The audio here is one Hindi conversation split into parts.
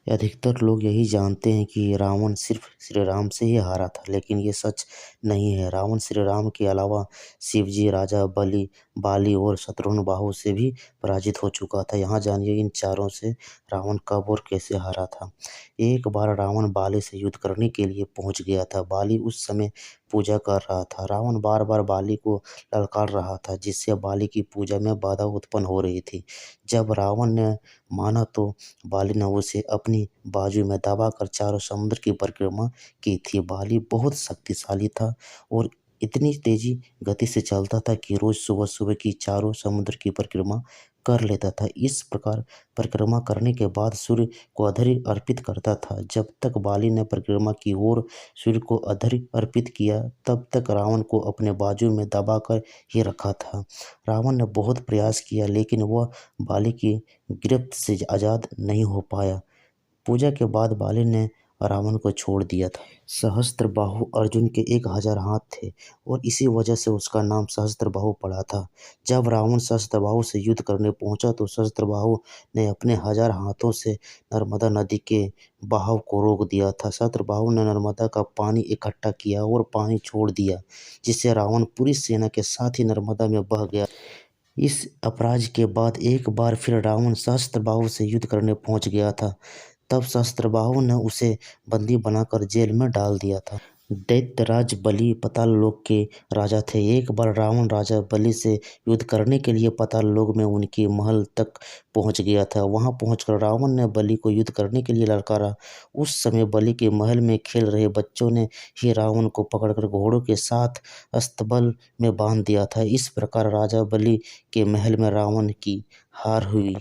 अधिकतर लोग यही जानते हैं कि रावण सिर्फ श्री राम से ही हारा था, लेकिन ये सच नहीं है। रावण श्री राम के अलावा शिवजी, राजा बलि, बाली और शत्रुघ्न बाहु से भी पराजित हो चुका था। यहाँ जानिए इन चारों से रावण कब और कैसे हारा था। एक बार रावण बाली से युद्ध करने के लिए पहुंच गया था। बाली उस समय पूजा कर रहा था। रावण बार बार बाली को ललकार रहा था, जिससे बाली की पूजा में बाधा उत्पन्न हो रही थी। जब रावण ने माना तो बाली ने उसे अपनी बाजू में दबाकर चारों समुद्र की परिक्रमा की थी। बाली बहुत शक्तिशाली था और इतनी तेजी गति से चलता था कि रोज सुबह सुबह की चारों समुद्र की परिक्रमा कर लेता था। इस प्रकार परिक्रमा करने के बाद सूर्य को अर्घ्य अर्पित करता था। जब तक बाली ने परिक्रमा की और सूर्य को अर्घ्य अर्पित किया, तब तक रावण को अपने बाजू में दबाकर ही रखा था। रावण ने बहुत प्रयास किया, लेकिन वह बाली की गिरफ्त से आज़ाद नहीं हो पाया। पूजा के बाद बाली ने रावण को छोड़ दिया था। सहस्त्रबाहु अर्जुन के 1000 हाथ थे और इसी वजह से उसका नाम सहस्त्रबाहु पड़ा था। जब रावण सहस्त्रबाहु से युद्ध करने पहुंचा तो सहस्त्रबाहु ने अपने 1000 हाथों से नर्मदा नदी के बहाव को रोक दिया था। सहस्त्रबाहु ने नर्मदा का पानी इकट्ठा किया और पानी छोड़ दिया, जिससे रावण पूरी सेना के साथ ही नर्मदा में बह गया। इस अपराध के बाद एक बार फिर रावण सहस्त्रबाहु से युद्ध करने पहुंच गया था। तब सहस्त्रबाहु ने उसे बंदी बनाकर जेल में डाल दिया था। दैत्यराज बलि पाताल लोक के राजा थे। एक बार रावण राजा बलि से युद्ध करने के लिए पाताल लोक में उनके महल तक पहुंच गया था। वहां पहुंचकर रावण ने बलि को युद्ध करने के लिए ललकारा। उस समय बलि के महल में खेल रहे बच्चों ने ही रावण को पकड़कर घोड़ों के साथ अस्तबल में बांध दिया था। इस प्रकार राजा बलि के महल में रावण की हार हुई।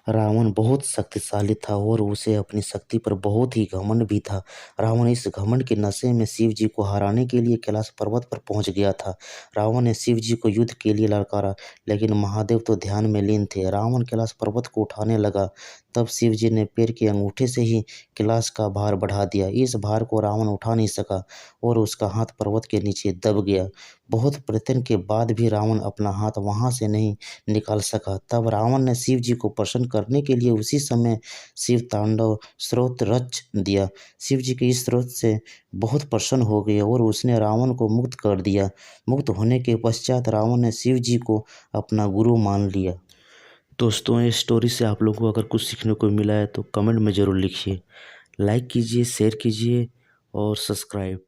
रावण बहुत शक्तिशाली था और उसे अपनी शक्ति पर बहुत ही घमंड भी था। रावण इस घमंड के नशे में शिव जी को हराने के लिए कैलाश पर्वत पर पहुंच गया था। रावण ने शिव जी को युद्ध के लिए ललकारा, लेकिन महादेव तो ध्यान में लीन थे। रावण कैलाश पर्वत को उठाने लगा, तब शिव जी ने पैर के अंगूठे से ही कैलाश का भार बढ़ा दिया। इस भार को रावण उठा नहीं सका और उसका हाथ पर्वत के नीचे दब गया। बहुत प्रयत्न के बाद भी रावण अपना हाथ वहां से नहीं निकाल सका। तब रावण ने शिव जी को प्रसन्न करने के लिए उसी समय शिव तांडव स्रोत रच दिया। शिव जी के इस स्रोत से बहुत प्रसन्न हो गए और उसने रावण को मुक्त कर दिया। मुक्त होने के पश्चात रावण ने शिव जी को अपना गुरु मान लिया। दोस्तों, इस स्टोरी से आप लोगों को अगर कुछ सीखने को मिला है तो कमेंट में ज़रूर लिखिए। लाइक कीजिए, शेयर कीजिए और सब्सक्राइब।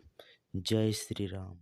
जय श्री राम।